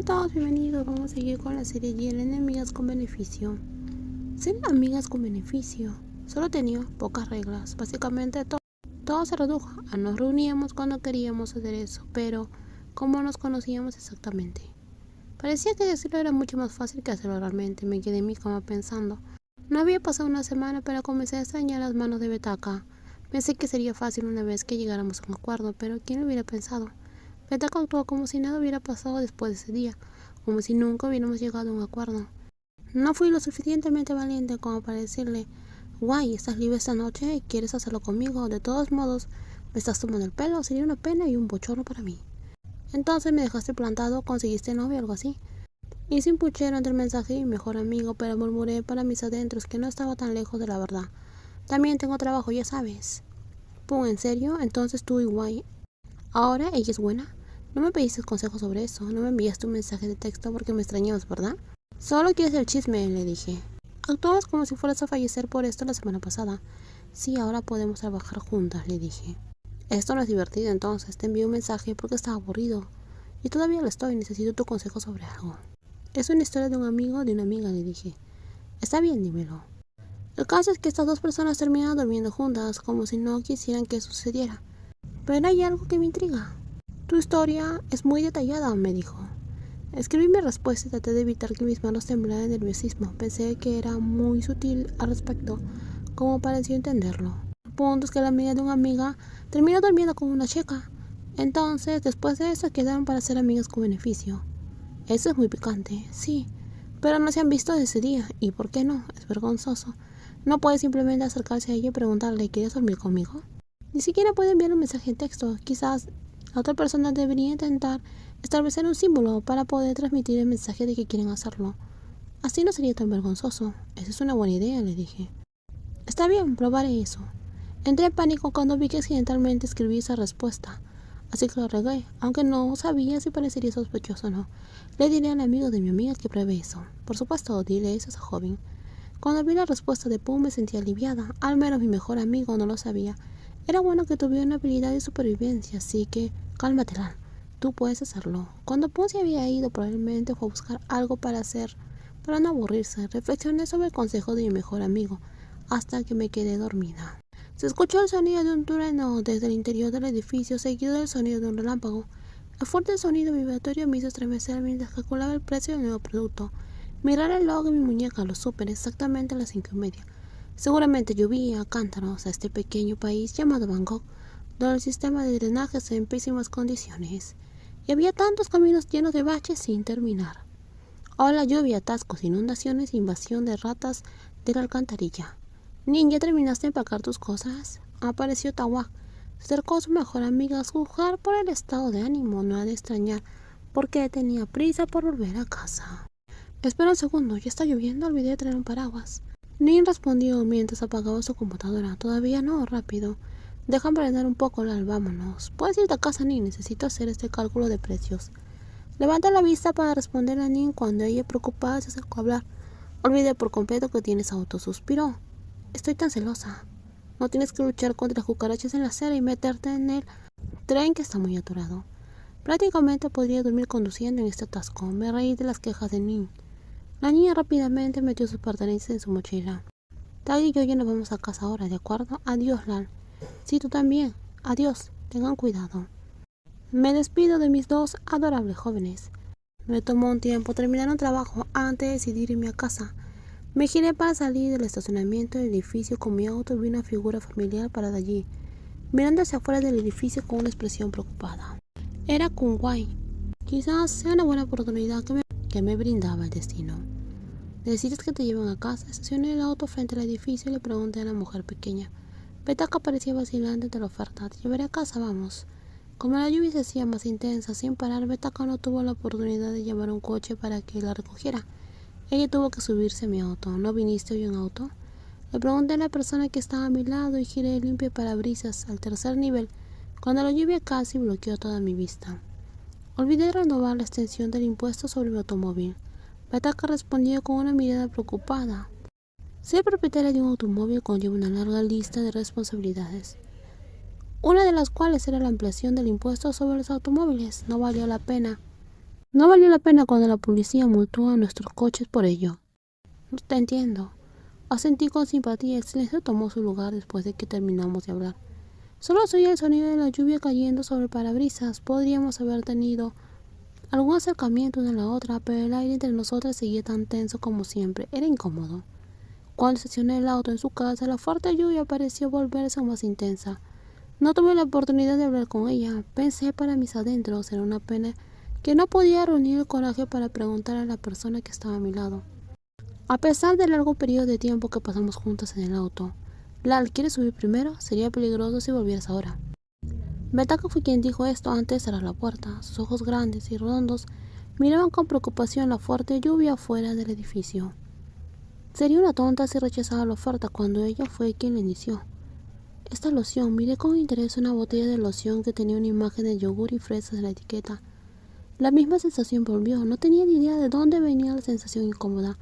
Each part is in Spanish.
Hola a todos, bienvenidos. Vamos a seguir con la serie Yeren Amigas con Beneficio. Ser amigas con beneficio solo tenía pocas reglas. Básicamente todo se redujo a nos reuníamos cuando queríamos hacer eso, pero ¿cómo nos conocíamos exactamente? Parecía que decirlo era mucho más fácil que hacerlo realmente. Me quedé en mi cama pensando. No había pasado una semana, pero comencé a extrañar las manos de Betaka. Pensé que sería fácil una vez que llegáramos a un acuerdo, pero ¿quién lo hubiera pensado? Betaka actuó como si nada hubiera pasado después de ese día, como si nunca hubiéramos llegado a un acuerdo. No fui lo suficientemente valiente como para decirle, guay, ¿estás libre esta noche? ¿Quieres hacerlo conmigo? De todos modos, me estás tomando el pelo, sería una pena y un bochorno para mí. Entonces me dejaste plantado, conseguiste novio o algo así. Hice un puchero entre el mensaje y mi mejor amigo, pero murmuré para mis adentros que no estaba tan lejos de la verdad. También tengo trabajo, ya sabes. Pum, ¿en serio? Entonces tú y guay. ¿Ahora ella es buena? No me pediste consejos sobre eso, no me enviaste un mensaje de texto porque me extrañabas, ¿verdad? Solo quieres el chisme, le dije. Actuabas como si fueras a fallecer por esto la semana pasada. Sí, ahora podemos trabajar juntas, le dije. Esto no es divertido entonces, te envié un mensaje porque estaba aburrido. Y todavía lo estoy, necesito tu consejo sobre algo. Es una historia de un amigo de una amiga, le dije. Está bien, dímelo. El caso es que estas dos personas terminan durmiendo juntas, como si no quisieran que eso sucediera. Pero hay algo que me intriga. Tu historia es muy detallada, me dijo. Escribí mi respuesta y traté de evitar que mis manos temblaran de nerviosismo. Pensé que era muy sutil al respecto, como pareció entenderlo. El punto es que la amiga de una amiga terminó durmiendo con una chica. Entonces, después de eso, quedaron para ser amigas con beneficio. Eso es muy picante, sí, pero no se han visto desde ese día. ¿Y por qué no? Es vergonzoso. No puede simplemente acercarse a ella y preguntarle, ¿quieres dormir conmigo? Ni siquiera puede enviar un mensaje en texto. Quizás la otra persona debería intentar establecer un símbolo para poder transmitir el mensaje de que quieren hacerlo. Así no sería tan vergonzoso. Esa es una buena idea, le dije. Está bien, probaré eso. Entré en pánico cuando vi que accidentalmente escribí esa respuesta. Así que lo regué, aunque no sabía si parecería sospechoso o no. Le diré al amigo de mi amiga que pruebe eso. Por supuesto, dile eso a esa joven. Cuando vi la respuesta de Pum me sentí aliviada. Al menos mi mejor amigo no lo sabía. Era bueno que tuviera una habilidad de supervivencia, así que cálmate, Lan. Tú puedes hacerlo. Cuando Pum se había ido, probablemente fue a buscar algo para hacer, para no aburrirse. Reflexioné sobre el consejo de mi mejor amigo, hasta que me quedé dormida. Se escuchó el sonido de un trueno desde el interior del edificio, seguido del sonido de un relámpago. El fuerte sonido vibratorio me hizo estremecer mientras calculaba el precio del nuevo producto. Mirar el reloj de mi muñeca lo supe exactamente a las 5:30. Seguramente llovía a cántaros a este pequeño país llamado Bangkok, donde el sistema de drenaje está en pésimas condiciones, y había tantos caminos llenos de baches sin terminar. Ahora lluvia, atascos, inundaciones e invasión de ratas de la alcantarilla. Nin, ¿ya terminaste de empacar tus cosas? Apareció Tawak. Se acercó a su mejor amiga a juzgar por el estado de ánimo. No ha de extrañar, porque tenía prisa por volver a casa. Espera un segundo, ya está lloviendo, olvidé de traer un paraguas. Nin respondió mientras apagaba su computadora. Todavía no, rápido. Deja prender un poco, Lal, vámonos. Puedes irte a casa, Nin, necesito hacer este cálculo de precios. Levanta la vista para responder a Nin cuando ella preocupada se acercó a hablar. Olvidé por completo que tienes auto, suspiró. Estoy tan celosa. No tienes que luchar contra cucarachas en la acera y meterte en el tren que está muy atorado. Prácticamente podría dormir conduciendo en este atasco. Me reí de las quejas de Nin. La niña rápidamente metió sus pertenencias en su mochila. Tag y yo ya nos vamos a casa ahora, ¿de acuerdo? Adiós, Lal. Sí, tú también. Adiós. Tengan cuidado. Me despido de mis dos adorables jóvenes. Me tomó un tiempo terminar un trabajo antes de decidir irme a casa. Me giré para salir del estacionamiento del edificio con mi auto y vi una figura familiar parada allí, mirando hacia afuera del edificio con una expresión preocupada. Era Kunwai. Quizás sea una buena oportunidad que me brindaba el destino. ¿Necesitas que te lleven a casa? Estacioné el auto frente al edificio y le pregunté a la mujer pequeña. Betaka parecía vacilante de la oferta. Te llevaré a casa, vamos. Como la lluvia se hacía más intensa, sin parar, Betaka no tuvo la oportunidad de llamar a un coche para que la recogiera. Ella tuvo que subirse a mi auto. ¿No viniste hoy en auto? Le pregunté a la persona que estaba a mi lado y giré el limpio parabrisas al tercer nivel, cuando la lluvia casi bloqueó toda mi vista. Olvidé renovar la extensión del impuesto sobre mi automóvil. Betaka respondió con una mirada preocupada. Ser propietaria de un automóvil conlleva una larga lista de responsabilidades, una de las cuales era la ampliación del impuesto sobre los automóviles. No valió la pena No valió la pena cuando la policía multó a nuestros coches por ello. No te entiendo. Asentí con simpatía. El silencio tomó su lugar después de que terminamos de hablar. Solo se oía el sonido de la lluvia cayendo sobre el parabrisas. Podríamos haber tenido algún acercamiento una a la otra, pero el aire entre nosotras seguía tan tenso como siempre. Era incómodo. Cuando estacioné el auto en su casa, la fuerte lluvia pareció volverse más intensa. No tuve la oportunidad de hablar con ella. Pensé para mis adentros, era una pena que no podía reunir el coraje para preguntar a la persona que estaba a mi lado. A pesar del largo periodo de tiempo que pasamos juntas en el auto. Lal, ¿quieres subir primero? Sería peligroso si volvieras ahora. Betaka fue quien dijo esto antes de cerrar la puerta. Sus ojos grandes y redondos miraban con preocupación la fuerte lluvia afuera del edificio. Sería una tonta si rechazaba la oferta cuando ella fue quien la inició. Esta loción, miré con interés una botella de loción que tenía una imagen de yogur y fresas en la etiqueta. La misma sensación volvió. No tenía ni idea de dónde venía la sensación incómoda,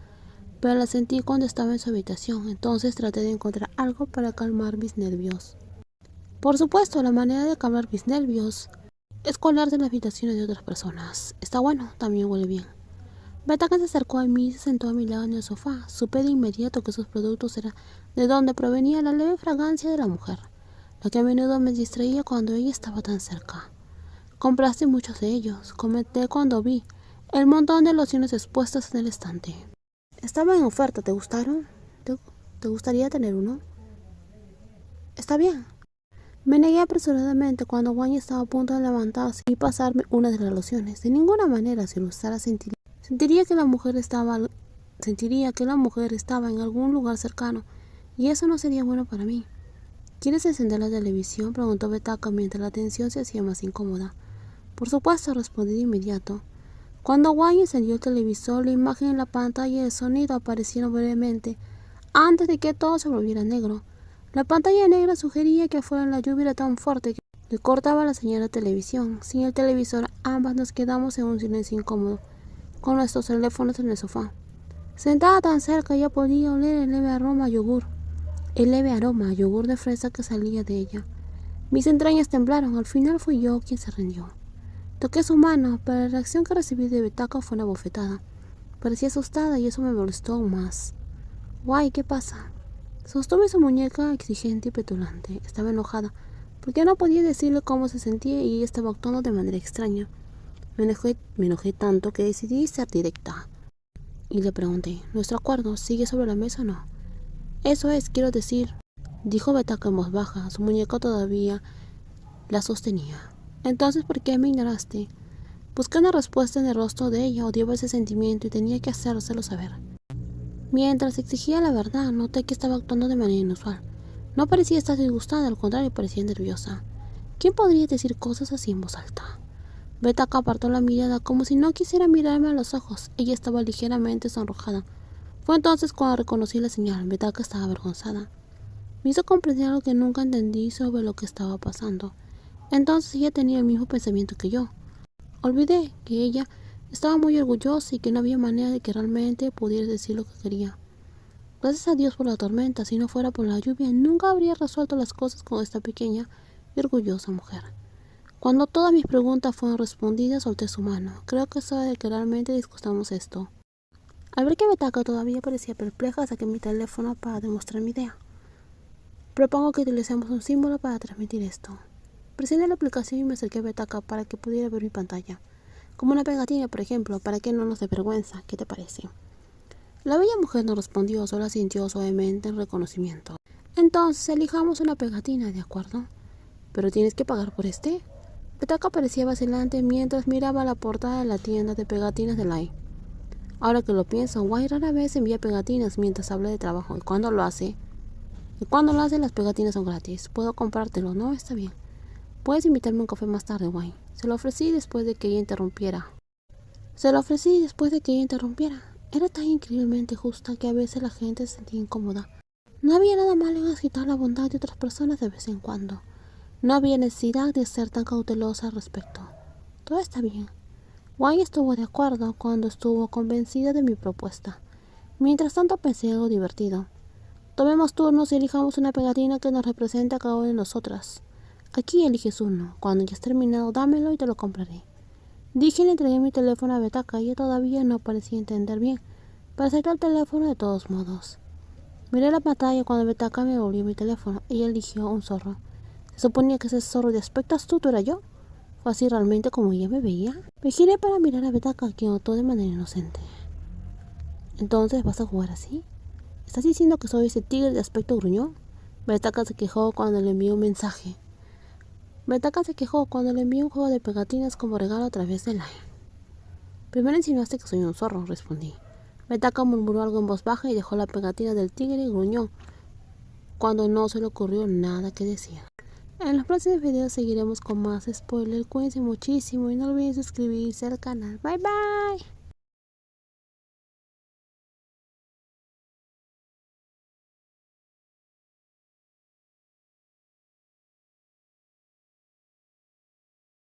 pero la sentí cuando estaba en su habitación. Entonces traté de encontrar algo para calmar mis nervios. Por supuesto, la manera de calmar mis nervios es colarse en las habitaciones de otras personas. Está bueno, también huele bien. Betaka se acercó a mí y se sentó a mi lado en el sofá. Supe de inmediato que sus productos eran de donde provenía la leve fragancia de la mujer, la que a menudo me distraía cuando ella estaba tan cerca. Compraste muchos de ellos, comenté cuando vi el montón de lociones expuestas en el estante. Estaban en oferta, ¿te gustaron? ¿Te gustaría tener uno? Está bien. Me negué apresuradamente cuando Wayne estaba a punto de levantarse y pasarme una de las lociones. De ninguna manera, si lo usara, sentiría que la mujer estaba en algún lugar cercano, y eso no sería bueno para mí. ¿Quieres encender la televisión?, preguntó Betaka mientras la tensión se hacía más incómoda. Por supuesto, respondí de inmediato. Cuando Wayne encendió el televisor, la imagen en la pantalla y el sonido aparecieron brevemente antes de que todo se volviera negro. La pantalla negra sugería que afuera la lluvia era tan fuerte que cortaba la señal de televisión. Sin el televisor, ambas nos quedamos en un silencio incómodo, con nuestros teléfonos en el sofá. Sentada tan cerca, ya podía oler el leve aroma a yogur de fresa que salía de ella. Mis entrañas temblaron. Al final fui yo quien se rindió. Toqué su mano, pero la reacción que recibí de Betaka fue una bofetada. Parecía asustada y eso me molestó aún más. Guay, ¿qué pasa? Sostuve su muñeca exigente y petulante. Estaba enojada, porque no podía decirle cómo se sentía y ella estaba actuando de manera extraña. Me enojé tanto que decidí ser directa. Y le pregunté, ¿nuestro acuerdo sigue sobre la mesa o no? Eso es, quiero decir, dijo Betaka en voz baja. Su muñeca todavía la sostenía. Entonces, ¿por qué me ignoraste? Busqué una respuesta en el rostro de ella. Odiaba ese sentimiento y tenía que hacérselo saber. Mientras exigía la verdad, noté que estaba actuando de manera inusual. No parecía estar disgustada, al contrario, parecía nerviosa. ¿Quién podría decir cosas así en voz alta? Betaka apartó la mirada como si no quisiera mirarme a los ojos. Ella estaba ligeramente sonrojada. Fue entonces cuando reconocí la señal. Betaka estaba avergonzada. Me hizo comprender algo que nunca entendí sobre lo que estaba pasando. Entonces ella tenía el mismo pensamiento que yo. Olvidé que ella estaba muy orgullosa y que no había manera de que realmente pudiera decir lo que quería. Gracias a Dios por la tormenta. Si no fuera por la lluvia, nunca habría resuelto las cosas con esta pequeña y orgullosa mujer. Cuando todas mis preguntas fueron respondidas, solté su mano. Creo que es hora de que realmente discutamos esto. Al ver que Betaka todavía parecía perpleja, saqué mi teléfono para demostrar mi idea. Propongo que utilicemos un símbolo para transmitir esto. Presioné la aplicación y me acerqué a Betaka para que pudiera ver mi pantalla. Como una pegatina, por ejemplo, para que no nos dé vergüenza. ¿Qué te parece? La bella mujer no respondió, solo asintió suavemente en reconocimiento. Entonces, elijamos una pegatina, ¿de acuerdo? ¿Pero tienes que pagar por este? Betaka parecía vacilante mientras miraba la portada de la tienda de pegatinas de Lai. Ahora que lo pienso, Wai rara vez envía pegatinas mientras habla de trabajo. Y cuando lo hace, las pegatinas son gratis. Puedo comprártelo, ¿no? Está bien. Puedes invitarme a un café más tarde, Wai. Se lo ofrecí después de que ella interrumpiera. Era tan increíblemente justa que a veces la gente se sentía incómoda. No había nada malo en agitar la bondad de otras personas de vez en cuando. No había necesidad de ser tan cautelosa al respecto. Todo está bien. Wai estuvo de acuerdo cuando estuvo convencida de mi propuesta. Mientras tanto pensé algo divertido. Tomemos turnos y elijamos una pegatina que nos represente a cada una de nosotras. Aquí eliges uno. Cuando hayas terminado, dámelo y te lo compraré. Dije y le entregué mi teléfono a Betaka y ella todavía no parecía entender bien, pero aceptó el teléfono de todos modos. Miré la pantalla cuando Betaka me devolvió mi teléfono. Ella eligió un zorro. Se suponía que ese zorro de aspecto astuto era yo. ¿Fue así realmente como ella me veía? Me giré para mirar a Betaka, quien notó de manera inocente. ¿Entonces vas a jugar así? ¿Estás diciendo que soy ese tigre de aspecto gruñón? Betaka se quejó cuando le envié un mensaje. Betaka se quejó cuando le envié un juego de pegatinas como regalo a través de Line. Primero insinuaste que soy un zorro, respondí. Betaka murmuró algo en voz baja y dejó la pegatina del tigre gruñón cuando no se le ocurrió nada que decir. En los próximos videos seguiremos con más spoilers. Cuídense muchísimo y no olviden suscribirse al canal. Bye bye.